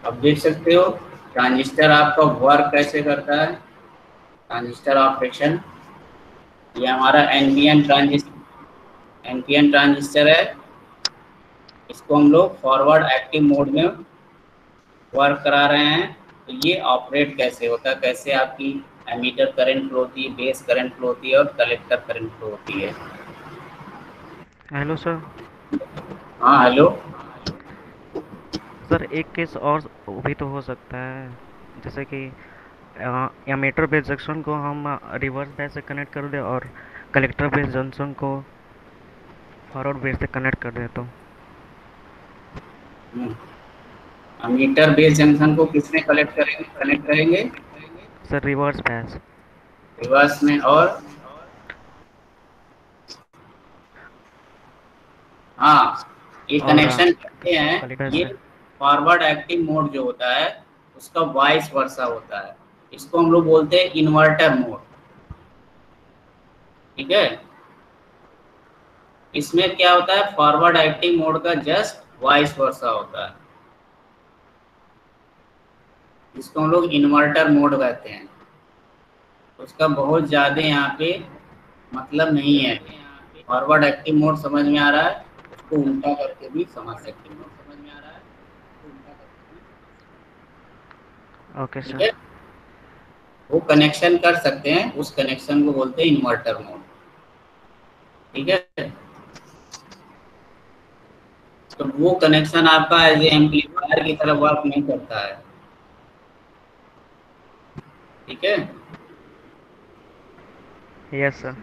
अब देख सकते हो ट्रांजिस्टर आपका वर्क कैसे करता है। ट्रांजिस्टर ऑपरेशन, ये हमारा एनपीएन ट्रांजिस्टर है। इसको हम लोग फॉरवर्ड एक्टिव मोड में वर्क करा रहे हैं। तो ये ऑपरेट कैसे होता है, कैसे आपकी एमीटर करंट फ्लो होती है, बेस करंट फ्लो होती है और कलेक्टर करंट फ्लो होती है। Hello sir. हाँ हेलो सर, एक केस और भी तो हो सकता है, जैसे कि एमीटर बेस जंक्शन को हम रिवर्स बेस से कनेक्ट कर दें और कलेक्टर बेस जंक्शन को फॉरवर्ड बेस से कनेक्ट कर दें तो। एमीटर बेस जंक्शन को किसमें कनेक्ट करेंगे? Sir reverse base. रिवर्स में। और हाँ, ये कनेक्शन करते हैं। ये फॉरवर्ड एक्टिव मोड जो होता है उसका वाइस वर्सा होता है। इसको हम लोग बोलते हैं इन्वर्टर मोड। ठीक है, इसमें क्या होता है, फॉरवर्ड एक्टिव मोड का जस्ट वाइस वर्सा होता है, जिसको हम लोग इन्वर्टर मोड कहते हैं। उसका बहुत ज़्यादा यहाँ पे मतलब नहीं है। फॉरवर्ड एक्टिव मोड समझ में आ रहा है, उसको उल्टा करके भी समझ सकते हैं। ओके ठीक सर। है, वो कनेक्शन कर सकते हैं, उस कनेक्शन को बोलते हैं इन्वर्टर मोड। ठीक है, तो वो कनेक्शन आपका एज एम्पलीफायर की तरह वर्क नहीं करता है। ठीक है, यस सर।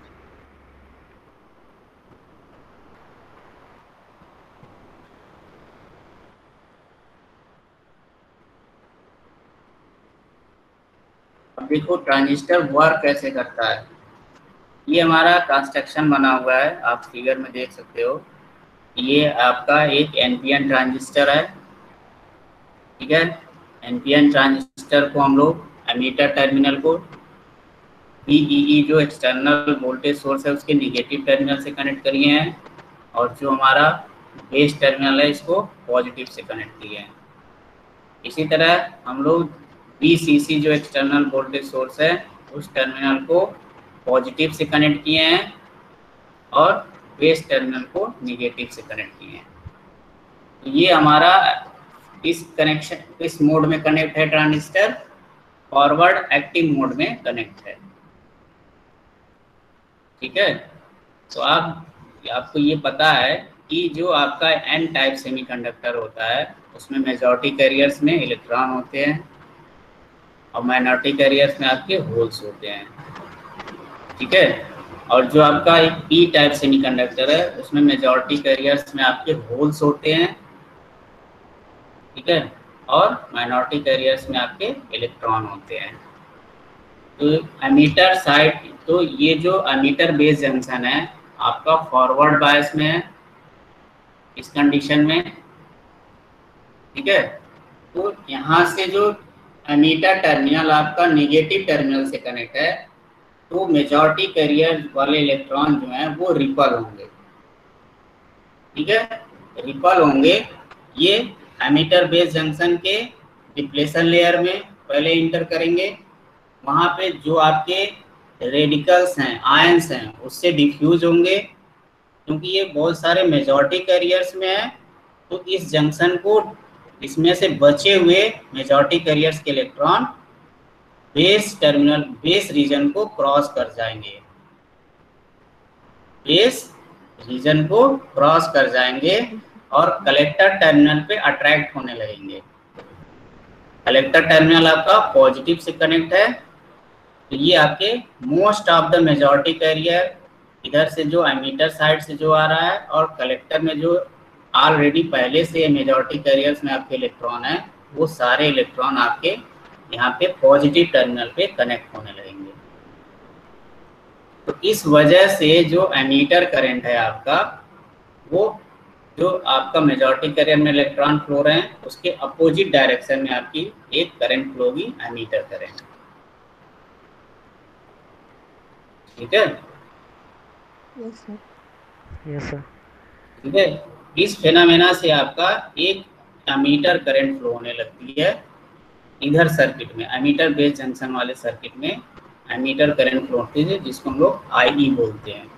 अब देखो ट्रांजिस्टर वर्क कैसे करता है। ये हमारा कंस्ट्रक्शन बना हुआ है, आप फिगर में देख सकते हो। ये आपका एक एनपीएन ट्रांजिस्टर है। ठीक है, एनपीएन ट्रांजिस्टर को हम लोग एमीटर टर्मिनल को VEE जो एक्सटर्नल वोल्टेज सोर्स है उसके निगेटिव टर्मिनल से कनेक्ट करिए हैं, और जो हमारा बेस टर्मिनल है इसको पॉजिटिव से कनेक्ट किए हैं। इसी तरह हम लोग VCC जो एक्सटर्नल वोल्टेज सोर्स है उस टर्मिनल को पॉजिटिव से कनेक्ट किए हैं, और बेस टर्मिनल को निगेटिव से कनेक्ट किए हैं। तो ये हमारा इस कनेक्शन इस मोड में कनेक्ट है ट्रांजिस्टर, फॉरवर्ड एक्टिव मोड में कनेक्ट है। ठीक है, तो आपको ये पता है कि जो आपका एन टाइप सेमीकंडक्टर होता है उसमें मेजॉरिटी कैरियर्स में इलेक्ट्रॉन होते हैं और माइनॉरिटी कैरियर्स में आपके होल्स होते हैं। ठीक है, और जो आपका एक पी टाइप सेमीकंडक्टर है उसमें मेजॉरिटी कैरियर्स में आपके होल्स होते हैं। ठीक है, और माइनॉरिटी कैरियर्स में आपके इलेक्ट्रॉन होते हैं। तो एमीटर साइड, तो ये जो एमीटर बेस जंक्शन है आपका फॉरवर्ड बायस में है इस कंडीशन में। ठीक है, तो यहाँ से जो एमीटर टर्मिनल आपका नेगेटिव टर्मिनल से कनेक्ट है, तो मेजॉरिटी कैरियर वाले इलेक्ट्रॉन जो हैं वो रिपल होंगे। ठीक है, रिपल होंगे। ये एमीटर बेस जंक्शन के डिप्लेशन लेयर में पहले इंटर करेंगे, वहाँ पे जो आपके रेडिकल्स हैं, आयंस हैं, उससे डिफ्यूज होंगे। क्योंकि ये बहुत सारे मेजॉरिटी कैरियर्स में है, तो इस जंक्शन को, इसमें से बचे हुए मेजॉरिटी कैरियर्स के electron base terminal, base reason को क्रॉस कर जाएंगे, बेस रीजन को क्रॉस कर जाएंगे और कलेक्टर टर्मिनल पे अट्रैक्ट होने लगेंगे। कलेक्टर टर्मिनल आपका पॉजिटिव से कनेक्ट है, तो ये आपके most of the majority carrier इधर से जो एमीटर साइड से जो आ रहा है, और कलेक्टर में जो ऑलरेडी पहले से मेजॉरिटी कैरियर्स में आपके इलेक्ट्रॉन है, वो सारे इलेक्ट्रॉन आपके यहाँ पे पॉजिटिव टर्मिनल पे कनेक्ट होने लगेंगे। तो इस वजह से जो एमीटर करंट है आपका, वो जो आपका मेजॉरिटी कैरियर में इलेक्ट्रॉन फ्लो रहे हैं उसके अपोजिट डायरेक्शन में आपकी एक करंट फ्लो होगी, एमीटर करंट। ठीक है, यस सर। Yes sir. ठीक है, इस फेनामेना से आपका एक एमीटर करंट फ्लो होने लगती है इधर सर्किट में, एमीटर बेस जंक्शन वाले सर्किट में एमीटर करंट फ्लो होती है, जिसको हम लोग IE बोलते हैं।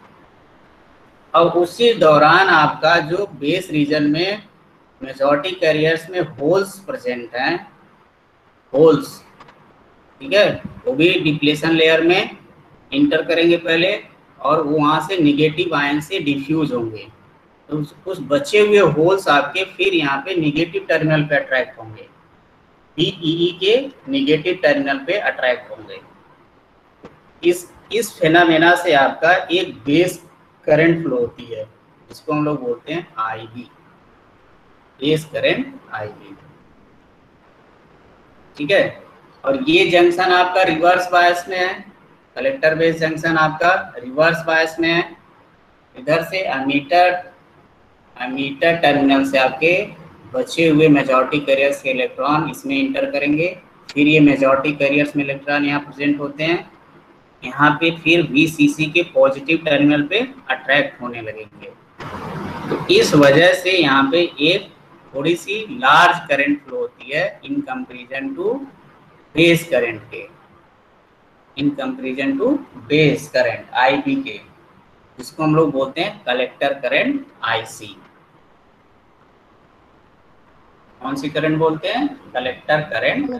और उसी दौरान आपका जो बेस रीजन में मेजॉरिटी कैरियर्स में होल्स प्रेजेंट हैं, होल्स, ठीक है, वो भी डिप्लेशन लेयर में इंटर करेंगे पहले, और वहाँ से निगेटिव आयन से डिफ्यूज होंगे। तो कुछ बचे हुए होल्स आपके फिर यहाँ पे निगेटिव टर्मिनल पे अट्रैक्ट होंगे, VEE के निगेटिव टर्मिनल पे अट्रैक्ट होंगे। इस फेनामेना से आपका एक बेस करंट फ्लो होती है, जिसको हम लोग बोलते हैं IB, बेस करंट IB। ठीक है, और ये जंक्शन आपका रिवर्स बायस में है, कलेक्टर बेस जंक्शन आपका रिवर्स बायस में है। इधर से एमीटर टर्मिनल से आपके बचे हुए मेजॉरिटी कैरियर्स के इलेक्ट्रॉन इसमें इंटर करेंगे, फिर ये मेजॉरिटी कैरियर्स में इलेक्ट्रॉन यहाँ प्रेजेंट होते हैं, यहाँ पे फिर VCC के पॉजिटिव टर्मिनल पे अट्रैक्ट होने लगेंगे। तो इस वजह से यहाँ पे एक थोड़ी सी लार्ज करंट फ्लो होती है in comparison to base current के, in comparison to base current IB के, जिसको हम लोग बोलते हैं कलेक्टर करंट आईसी। कौन सी करंट बोलते हैं? Collector current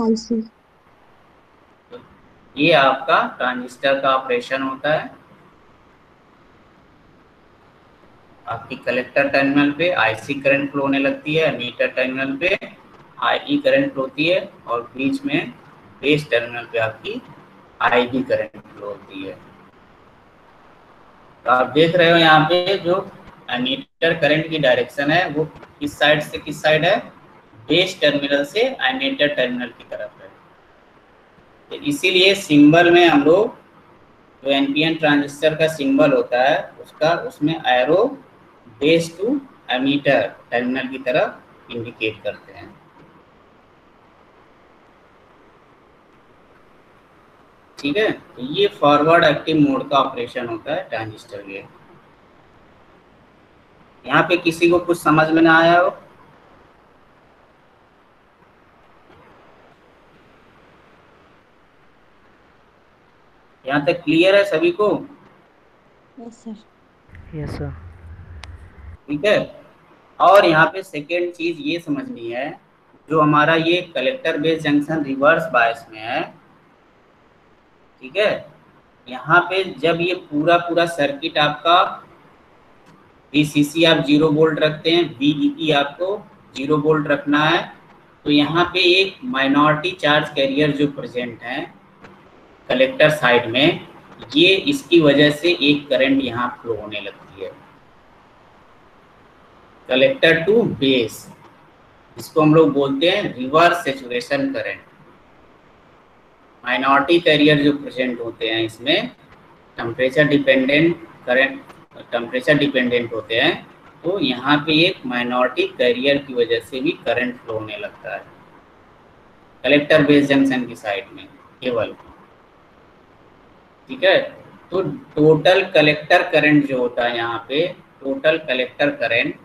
IC. तो ये आपका ट्रांजिस्टर का ऑपरेशन होता है। आपकी कलेक्टर टर्मिनल पे आईसी करंट फ्लो होने लगती है, एमीटर टर्मिनल पे आईई करंट फ्लो होती है, और बीच में बेस टर्मिनल पे आपकी आईबी करंट फ्लो होती है। तो आप देख रहे हो यहाँ पे जो एमीटर करंट की डायरेक्शन है वो किस साइड से किस साइड है? बेस टर्मिनल से एमीटर टर्मिनल की तरफ है। तो इसीलिए सिंबल में हम लोग जो एनपीएन ट्रांजिस्टर का सिंबल होता है उसका उसमें arrow base to emitter terminal की तरफ इंडिकेट करते हैं। ठीक है, तो ये फॉरवर्ड एक्टिव मोड का ऑपरेशन होता है ट्रांजिस्टर के। यहाँ पे किसी को कुछ समझ में ना आया हो? यहाँ तक क्लियर है सभी को? Yes sir. Yes sir. ठीक है, और यहाँ पे सेकेंड चीज ये समझनी है, जो हमारा ये collector base junction reverse bias में है, ठीक है, यहाँ पे जब ये पूरा सर्किट आपका VCC आप 0 वोल्ट रखते हैं, VEE आपको 0 वोल्ट रखना है, तो यहाँ पे एक माइनॉरिटी चार्ज कैरियर जो प्रेजेंट है कलेक्टर साइड में, ये इसकी वजह से एक करंट यहाँ फ्लो होने लगती है कलेक्टर टू बेस, इसको हम लोग बोलते हैं reverse saturation current. Minority carrier जो प्रेजेंट होते हैं इसमें temperature dependent current, temperature dependent होते हैं, तो यहाँ पे एक माइनॉरिटी कैरियर की वजह से भी करंट फ्लो होने लगता है कलेक्टर बेस जंक्शन की साइड में केवल। ठीक है, तो टोटल कलेक्टर करंट जो होता है यहाँ पे, टोटल कलेक्टर करंट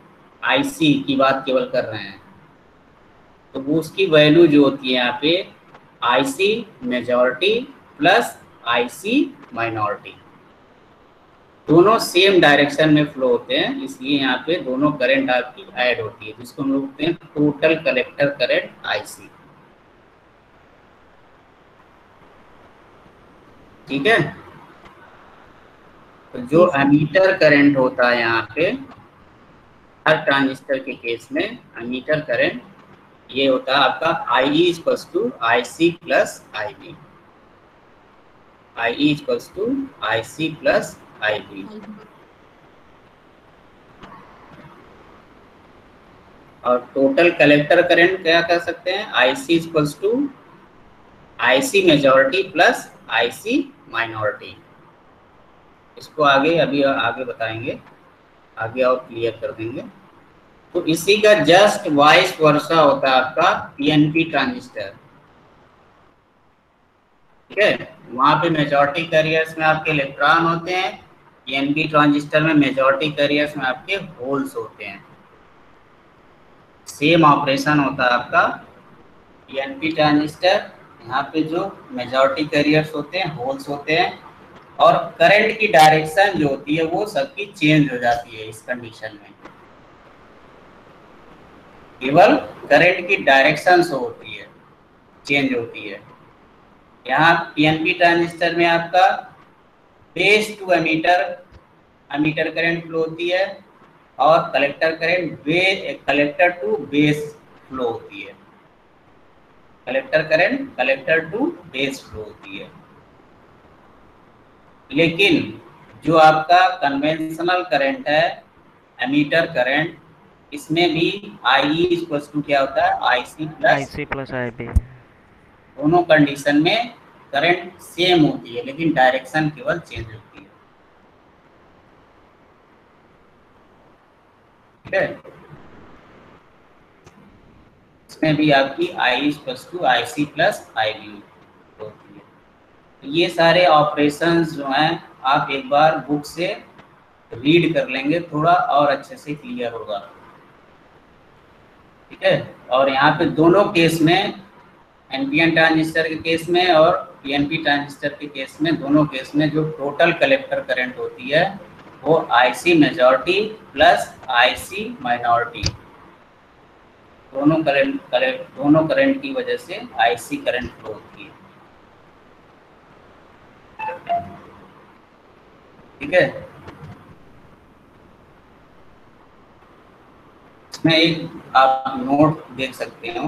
आईसी की बात केवल कर रहे हैं, तो वो उसकी वैल्यू जो होती है यहाँ पे IC majority plus IC minority, दोनों सेम डायरेक्शन में फ्लो होते हैं, इसलिए यहाँ पे दोनों करंट आपकी ऐड होती है, जिसको हम लोग बोलते हैं टोटल कलेक्टर करंट आईसी। ठीक है, तो जो एमीटर करंट होता है यहाँ पे हर ट्रांजिस्टर के केस में एमीटर करंट ये होता है आपका IE equals to IC plus IB, IE equals to IC plus IB। और टोटल कलेक्टर करंट क्या कह सकते हैं? IC equals to IC majority plus IC minority. इसको आगे अभी आगे बताएंगे, आगे और क्लियर कर देंगे। तो इसी का जस्ट वाइस वर्सा होता है आपका PNP ट्रांजिस्टर। ठीक है, वहां पे मेजॉरिटी कैरियर्स में आपके इलेक्ट्रॉन होते हैं, PNP ट्रांजिस्टर में मेजॉरिटी कैरियर्स में आपके होल्स होते हैं। सेम ऑपरेशन होता है आपका PNP ट्रांजिस्टर, यहाँ पे जो मेजॉरिटी कैरियर्स होते हैं, होल्स होते हैं, और करंट की डायरेक्शन जो होती है वो सबकी चेंज हो जाती है। इस कंडीशन में केवल करंट की डायरेक्शन होती है, चेंज होती है। यहाँ PNP ट्रांजिस्टर में आपका base to emitter, emitter current flow होती है, और collector current collector to base flow होती है। Collector current collector to base flow होती है। लेकिन जो आपका कन्वेंशनल करंट है एमीटर करंट, इसमें भी IE इक्वल्स टू क्या होता है? IC plus IB। दोनों कंडीशन में करंट सेम होती है, लेकिन डायरेक्शन केवल चेंज होती है। ठीक है, इसमें भी आपकी IE equals to IC plus IB होती है। ये सारे ऑपरेशंस जो हैं आप एक बार बुक से रीड कर लेंगे थोड़ा और अच्छे से क्लियर होगा। ठीक है, और यहाँ पे दोनों केस में, एनपीएन ट्रांजिस्टर के केस में और पीएनपी ट्रांजिस्टर के केस में, दोनों केस में जो टोटल कलेक्टर करंट होती है वो IC majority plus IC minority, दोनों करंट की वजह से आईसी करंट फ्लो होती है। ठीक है, इसमें एक आप नोट देख सकते हो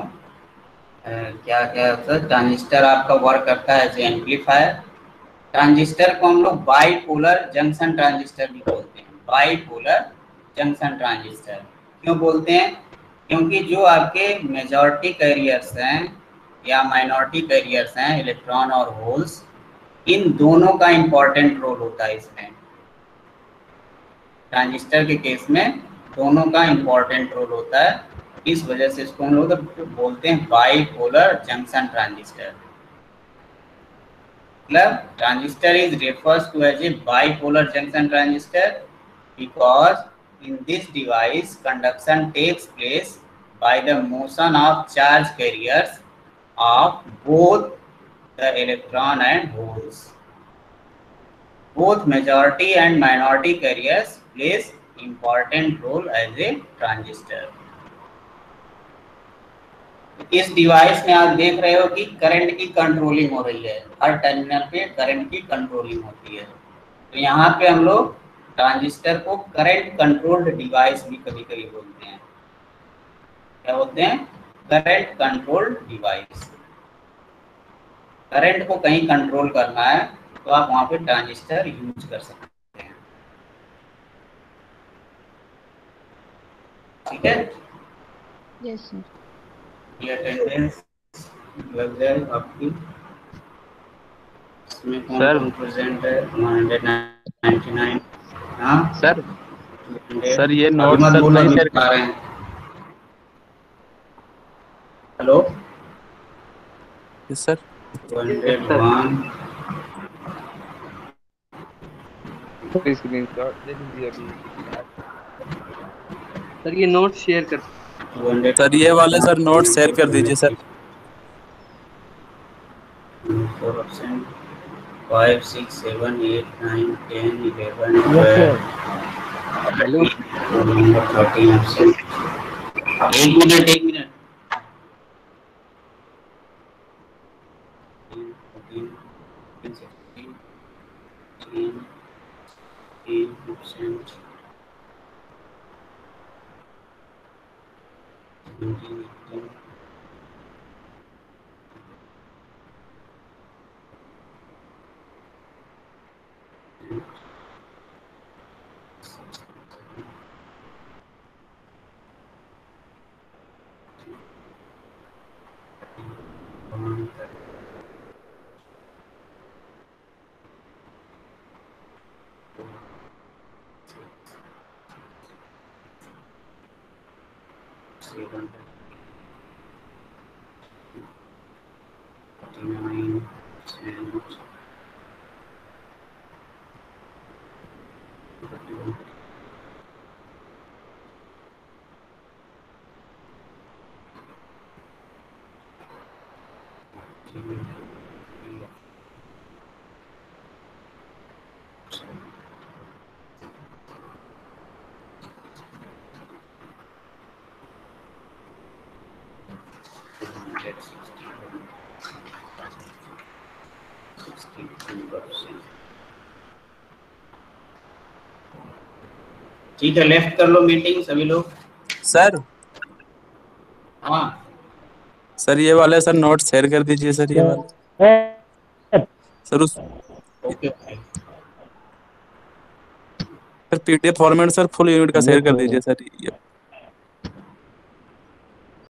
क्या क्या होता है। ट्रांजिस्टर आपका वर्क करता है एज एम्पलीफायर। ट्रांजिस्टर को हम लोग बाईपोलर जंक्शन ट्रांजिस्टर भी बोलते हैं। बाईपोलर जंक्शन ट्रांजिस्टर क्यों बोलते हैं? क्योंकि जो आपके मेजॉरिटी कैरियर्स हैं या माइनॉरिटी कैरियर्स हैं, इलेक्ट्रॉन और होल्स, इन दोनों का इम्पोर्टेंट रोल होता है इसमें। ट्रांजिस्टर के केस में दोनों का इम्पोर्टेंट रोल होता है, इस वजह से इसको हम लोग बोलते हैं बाईपोलर जंक्शन ट्रांजिस्टर। मतलब transistor is refers to as a bipolar junction transistor because in this device conduction takes place by the motion of charge carriers of both the electron and holes. Both majority and minority carriers plays important role as a transistor. इस device में आप देख रहे हो कि current की controlling हो रही है, हर टर्मिनल पे करंट की कंट्रोलिंग होती है। तो यहाँ पे हम लोग ट्रांजिस्टर को करंट कंट्रोल्ड डिवाइस भी कभी कभी बोलते हैं। क्या बोलते हैं? Current controlled device. करंट को कहीं कंट्रोल करना है तो आप वहां पे ट्रांजिस्टर यूज कर सकते हैं। ठीक है, यस सर। ये अटेंडेंस लग जाए आपकी। इसमें कौन प्रेजेंट है? 199। हाँ सर ये नोट मत सर बोलो, नहीं नहीं शेयर पा रहे हैं। हेलो सर 101 स्क्रीनशॉट दे दीजिए अभी। सर ये नोट शेयर कर, 200 सर ये वाले सर नोट शेयर कर दीजिए सर। 4%, 5, 6, 7, 8, 9, 10, 11, 12, 13%। एक मिनट 14, 15, 16, 18%, 17, 18, ठीक है, लेफ्ट कर लो मीटिंग सभी लोग। सर हाँ सर ये वाले सर नोट शेयर कर दीजिए सर। ये वाले सर उस okay. Sir PDF format sir full unit का शेयर कर दीजिए सर।